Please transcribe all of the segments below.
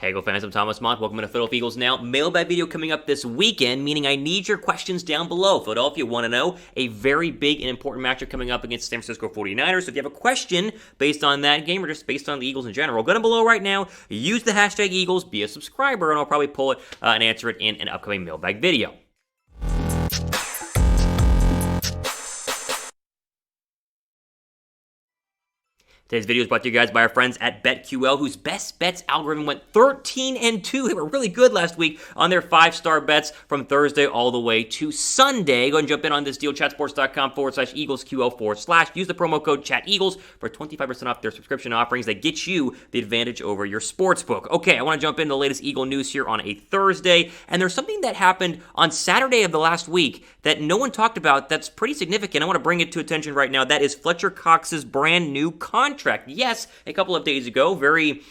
Hey, Eagle fans, I'm Thomas Mott. Welcome to Philadelphia Eagles Now. Mailbag video coming up this weekend, meaning I need your questions down below. Philadelphia want to know a very big and important matchup coming up against San Francisco 49ers. So if you have a question based on that game or just based on the Eagles in general, go down below right now, use the hashtag Eagles, be a subscriber, and I'll probably pull it and answer it in an upcoming mailbag video. Today's video is brought to you guys by our friends at BetQL, whose best bets algorithm went 13-2. They were really good last week on their 5-star bets from Thursday all the way to Sunday. Go ahead and jump in on this deal, chatsports.com/EaglesQL/. Use the promo code ChatEagles for 25% off their subscription offerings that get you the advantage over your sportsbook. Okay, I want to jump into the latest Eagle news here on a Thursday, and there's something that happened on Saturday of the last week that no one talked about that's pretty significant. I want to bring it to attention right now. That is Fletcher Cox's brand new contract. Yes, a couple of days ago, very,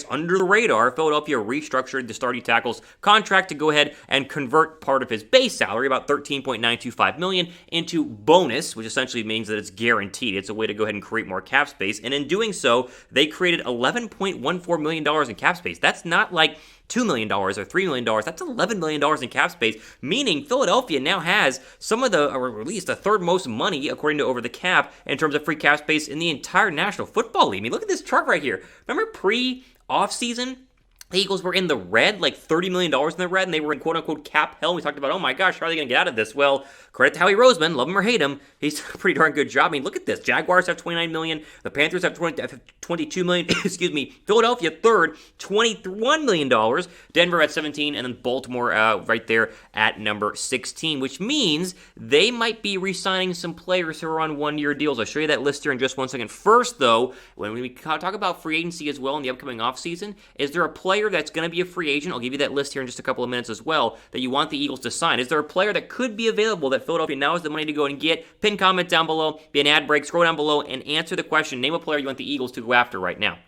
under the radar, Philadelphia restructured the starting tackle's contract to go ahead and convert part of his base salary, about $13.925 million, into bonus, which essentially means that it's guaranteed. It's a way to go ahead and create more cap space, and in doing so, they created $11.14 million in cap space. That's not like $2 million or $3 million. That's $11 million in cap space, meaning Philadelphia now has some of the, or at least a third most money, according to Over the Cap, in terms of free cap space in the entire National Football League. I mean, look at this chart right here. Remember pre-offseason? The Eagles were in the red, like $30 million in the red, and they were in quote-unquote cap hell. We talked about, oh my gosh, how are they going to get out of this? Well, credit to Howie Roseman, love him or hate him, he's a pretty darn good job. I mean, look at this. Jaguars have $29 million. The Panthers have $22 million. Excuse me. Philadelphia, third, $21 million. Denver at 17, and then Baltimore right there at number 16, which means they might be re-signing some players who are on one-year deals. I'll show you that list here in just one second. First, though, when we talk about free agency as well in the upcoming offseason, is there a player that's going to be a free agent? I'll give you that list here in just a couple of minutes as well that you want the Eagles to sign. Is there a player that could be available that Philadelphia now has the money to go and get? Pin comment down below, be an ad break, scroll down below, and answer the question. Name a player you want the Eagles to go after right now.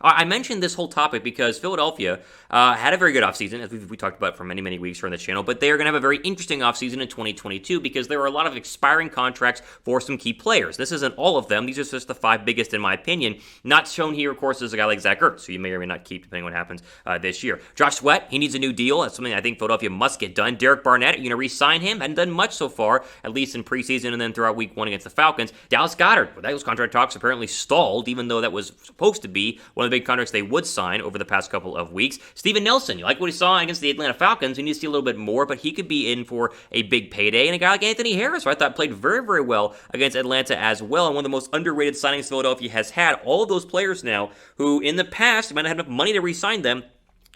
I mentioned this whole topic because Philadelphia had a very good offseason, as we talked about for many, many weeks here on the channel, but they are going to have a very interesting offseason in 2022 because there are a lot of expiring contracts for some key players. This isn't all of them. These are just the 5 biggest in my opinion. Not shown here, of course, is a guy like Zach Ertz, who you may or may not keep depending on what happens this year. Josh Sweat, he needs a new deal. That's something I think Philadelphia must get done. Derek Barnett, you're going to re-sign him. Hadn't done much so far, at least in preseason and then throughout week 1 against the Falcons. Dallas Goedert, those contract talks apparently stalled, even though that was supposed to be one of the big contracts they would sign over the past couple of weeks. Steven Nelson, you like what he saw against the Atlanta Falcons. He needs to see a little bit more, but he could be in for a big payday. And a guy like Anthony Harris, who I thought played very, very well against Atlanta as well, and one of the most underrated signings Philadelphia has had. All of those players now who in the past might not have enough money to re-sign them,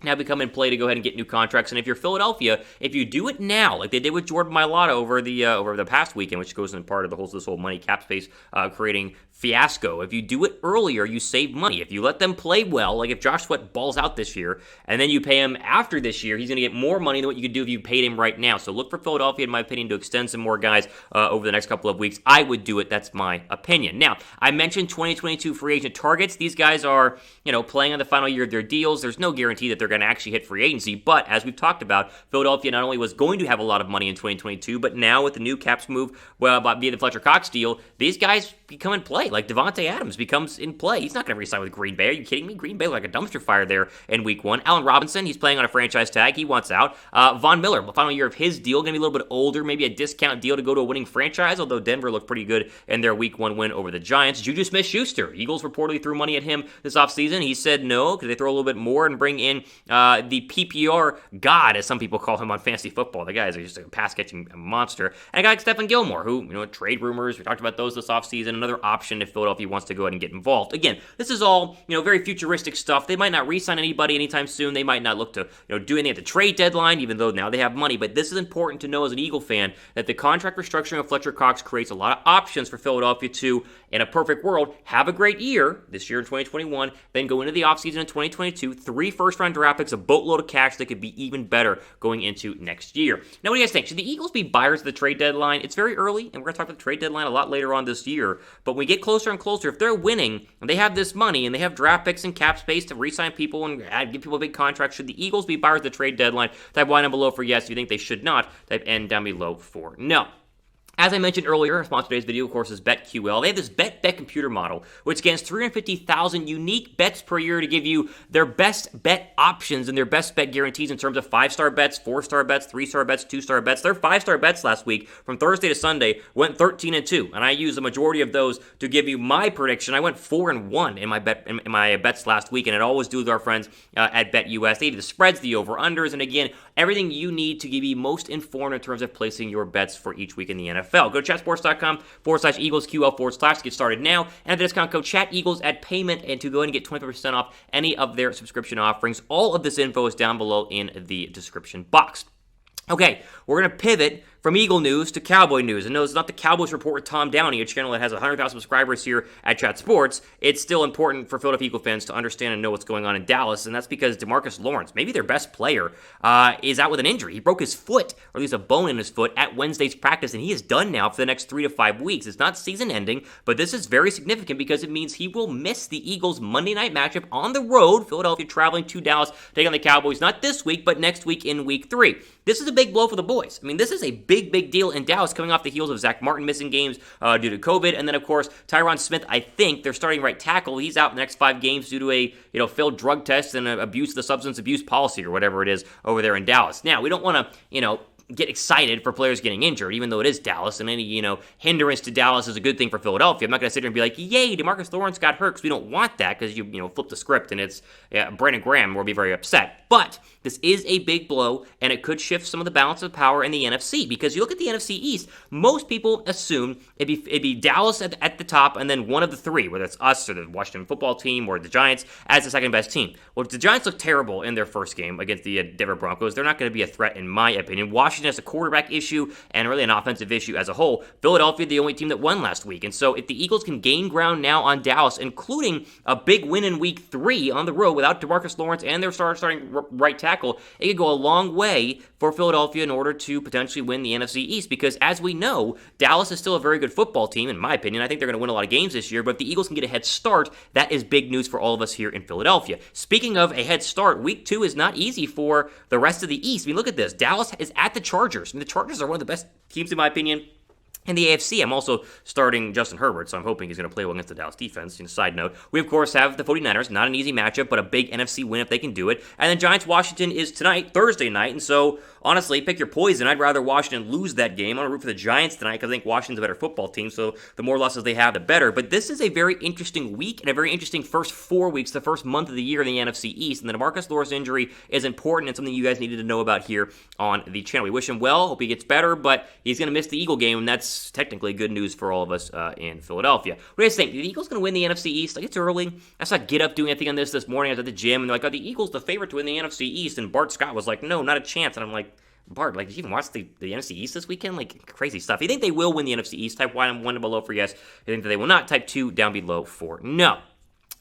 now become in play to go ahead and get new contracts. And if you're Philadelphia, if you do it now, like they did with Jordan Mailata over the past weekend, which goes in part of this whole money cap space creating fiasco. If you do it earlier, you save money. If you let them play well, like if Josh Sweat balls out this year, and then you pay him after this year, he's going to get more money than what you could do if you paid him right now. So look for Philadelphia, in my opinion, to extend some more guys over the next couple of weeks. I would do it. That's my opinion. Now, I mentioned 2022 free agent targets. These guys are, playing on the final year of their deals. There's no guarantee that they're going to actually hit free agency, but as we've talked about, Philadelphia not only was going to have a lot of money in 2022, but now with the new caps move via the Fletcher Cox deal, these guys become in play. Like Davante Adams becomes in play. He's not going to re-sign with Green Bay. Are you kidding me? Green Bay was like a dumpster fire there in week 1. Allen Robinson, he's playing on a franchise tag. He wants out. Von Miller, the final year of his deal, going to be a little bit older, maybe a discount deal to go to a winning franchise, although Denver looked pretty good in their week 1 win over the Giants. Juju Smith-Schuster, Eagles reportedly threw money at him this offseason. He said no, because they throw a little bit more and bring in the PPR god, as some people call him on fantasy football. The guy is just a pass-catching monster. And a guy like Stephen Gilmore, who, trade rumors, we talked about those this offseason, another option if Philadelphia wants to go ahead and get involved. Again, this is all, very futuristic stuff. They might not re-sign anybody anytime soon. They might not look to, do anything at the trade deadline, even though now they have money. But this is important to know as an Eagle fan, that the contract restructuring of Fletcher Cox creates a lot of options for Philadelphia to, in a perfect world, have a great year, this year in 2021, then go into the offseason in 2022, 3 first-round draft picks, a boatload of cash that could be even better going into next year. Now, what do you guys think? Should the Eagles be buyers of the trade deadline? It's very early, and we're going to talk about the trade deadline a lot later on this year, but when we get closer and closer, if they're winning, and they have this money, and they have draft picks and cap space to re-sign people and give people big contracts, should the Eagles be buyers of the trade deadline? Type Y down below for yes. If you think they should not, type N down below for no. As I mentioned earlier, our sponsor today's video, of course, is BetQL. They have this bet computer model, which scans 350,000 unique bets per year to give you their best bet options and their best bet guarantees in terms of 5-star bets, 4-star bets, 3-star bets, 2-star bets. Their 5-star bets last week, from Thursday to Sunday, went 13-2, and I used the majority of those to give you my prediction. I went 4-1 in my bets last week, and it always do with our friends at BetUS. They do the spreads, the over-unders, and again, everything you need to be most informed in terms of placing your bets for each week in the NFL. Go to chatsports.com/EaglesQL/ to get started now, and have the discount code ChatEagles at payment, and to go ahead and get 25% off any of their subscription offerings. All of this info is down below in the description box. Okay, we're going to pivot from Eagle news to Cowboy news. And no, it's not the Cowboys Report with Tom Downey, a channel that has 100,000 subscribers here at Chat Sports. It's still important for Philadelphia Eagle fans to understand and know what's going on in Dallas, and that's because DeMarcus Lawrence, maybe their best player, is out with an injury. He broke his foot, or at least a bone in his foot, at Wednesday's practice, and he is done now for the next 3 to 5 weeks. It's not season-ending, but this is very significant because it means he will miss the Eagles' Monday night matchup on the road. Philadelphia traveling to Dallas, taking on the Cowboys, not this week, but next week in Week 3. This is a big blow for the boys. I mean, this is a big deal in Dallas, coming off the heels of Zach Martin missing games due to COVID, and then, of course, Tyron Smith, I think, their starting right tackle, he's out in the next 5 games due to a failed drug test and abuse of the substance abuse policy or whatever it is over there in Dallas. Now, we don't want to, get excited for players getting injured, even though it is Dallas, and any, hindrance to Dallas is a good thing for Philadelphia. I'm not going to sit here and be like, yay, DeMarcus Lawrence got hurt, because we don't want that, because you flip the script, and it's Brandon Graham will be very upset. But this is a big blow, and it could shift some of the balance of power in the NFC, because you look at the NFC East, most people assume it'd be Dallas at the top, and then one of the three, whether it's us or the Washington football team or the Giants, as the second best team. Well, if the Giants look terrible in their first game against the Denver Broncos, they're not going to be a threat, in my opinion. Washington has a quarterback issue and really an offensive issue as a whole. Philadelphia, the only team that won last week. And so if the Eagles can gain ground now on Dallas, including a big win in Week 3 on the road without DeMarcus Lawrence and their starting right tackle, it could go a long way for Philadelphia in order to potentially win the NFC East, because as we know, Dallas is still a very good football team, in my opinion. I think they're going to win a lot of games this year, but if the Eagles can get a head start, that is big news for all of us here in Philadelphia. Speaking of a head start, Week 2 is not easy for the rest of the East. I mean, look at this. Dallas is at the Chargers. I mean, the Chargers are one of the best teams, in my opinion, in the AFC. I'm also starting Justin Herbert, so I'm hoping he's going to play well against the Dallas defense. Side note, we, of course, have the 49ers. Not an easy matchup, but a big NFC win if they can do it. And then Giants-Washington is tonight, Thursday night, and so, honestly, pick your poison. I'd rather Washington lose that game. I'm going to root for the Giants tonight because I think Washington's a better football team, so the more losses they have, the better. But this is a very interesting week and a very interesting first 4 weeks, the first month of the year in the NFC East, and the DeMarcus Lawrence injury is important and something you guys needed to know about here on the channel. We wish him well, hope he gets better, but he's going to miss the Eagle game, and that's technically good news for all of us in Philadelphia. What do you guys think? Are the Eagles going to win the NFC East? Like, it's early. I saw Get Up doing anything on this morning. I was at the gym, and they're like, are the Eagles the favorite to win the NFC East? And Bart Scott was like, no, not a chance. And I'm like, Bart, did you even watch the NFC East this weekend? Like, crazy stuff. You think they will win the NFC East? Type 1 and below for yes. You think that they will not? Type 2 down below for no.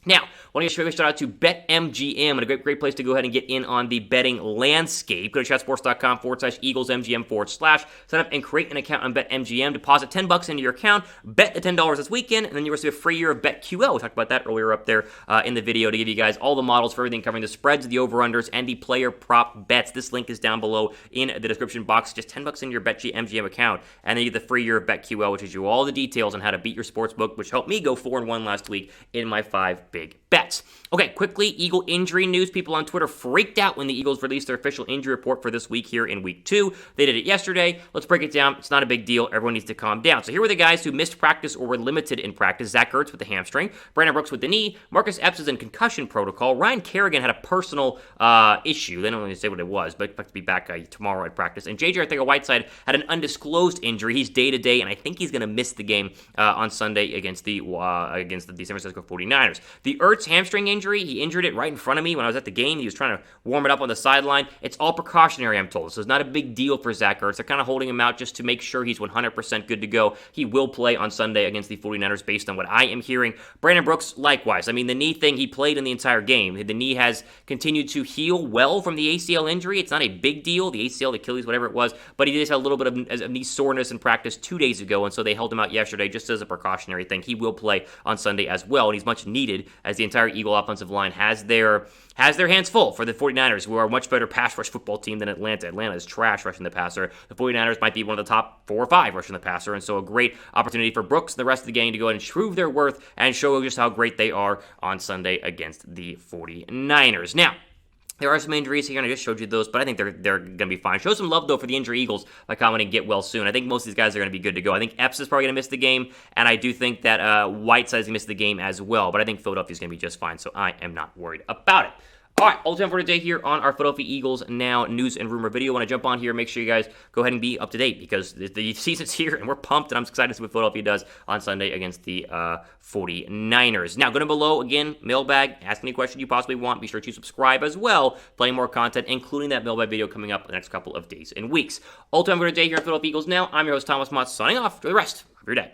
Now, I want to give a shout out to BetMGM, and a great place to go ahead and get in on the betting landscape. Go to chatsports.com/EaglesMGM/. Sign up and create an account on BetMGM. Deposit $10 into your account. Bet the $10 this weekend, and then you receive a free year of BetQL. We talked about that earlier up there in the video to give you guys all the models for everything covering the spreads, the over-unders, and the player prop bets. This link is down below in the description box. Just $10 in your BetMGM account, and then you get the free year of BetQL, which gives you all the details on how to beat your sportsbook, which helped me go 4-1 last week in my 5 big bets. Okay, quickly, Eagle injury news. People on Twitter freaked out when the Eagles released their official injury report for this week here in Week 2. They did it yesterday. Let's break it down. It's not a big deal. Everyone needs to calm down. So here were the guys who missed practice or were limited in practice. Zach Ertz with the hamstring, Brandon Brooks with the knee, Marcus Epps is in concussion protocol, Ryan Kerrigan had a personal issue. They don't really say what it was, but expect to be back tomorrow at practice. And J.J. Arcega-Whiteside had an undisclosed injury. He's day-to-day, and I think he's going to miss the game on Sunday against the San Francisco 49ers. The Ertz hamstring injury, he injured it right in front of me when I was at the game. He was trying to warm it up on the sideline. It's all precautionary, I'm told. So it's not a big deal for Zach Ertz. They're kind of holding him out just to make sure he's 100% good to go. He will play on Sunday against the 49ers based on what I am hearing. Brandon Brooks, likewise. I mean, the knee thing, he played in the entire game. The knee has continued to heal well from the ACL injury. It's not a big deal, the ACL, the Achilles, whatever it was, but he just had a little bit of knee soreness in practice 2 days ago, and so they held him out yesterday just as a precautionary thing. He will play on Sunday as well, and he's much needed as the entire entire Eagle offensive line has their hands full for the 49ers, who are a much better pass rush football team than Atlanta. Atlanta is trash rushing the passer. The 49ers might be one of the top 4 or 5 rushing the passer, and so a great opportunity for Brooks and the rest of the gang to go ahead and prove their worth and show just how great they are on Sunday against the 49ers. Now, there are some injuries here, and I just showed you those, but I think they're going to be fine. Show some love, though, for the injury Eagles by commenting get well soon. I think most of these guys are going to be good to go. I think Epps is probably going to miss the game, and I do think that Whiteside is going to miss the game as well, but I think Philadelphia is going to be just fine, so I am not worried about it. All right, all the time for today here on our Philadelphia Eagles Now news and rumor video. When I jump on here, make sure you guys go ahead and be up to date because the season's here and we're pumped, and I'm excited to see what Philadelphia does on Sunday against the 49ers. Now, go down below, again, mailbag, ask any question you possibly want. Be sure to subscribe as well. Plenty more content, including that mailbag video coming up in the next couple of days and weeks. All the time for today here on Philadelphia Eagles Now, I'm your host, Thomas Mott, signing off for the rest of your day.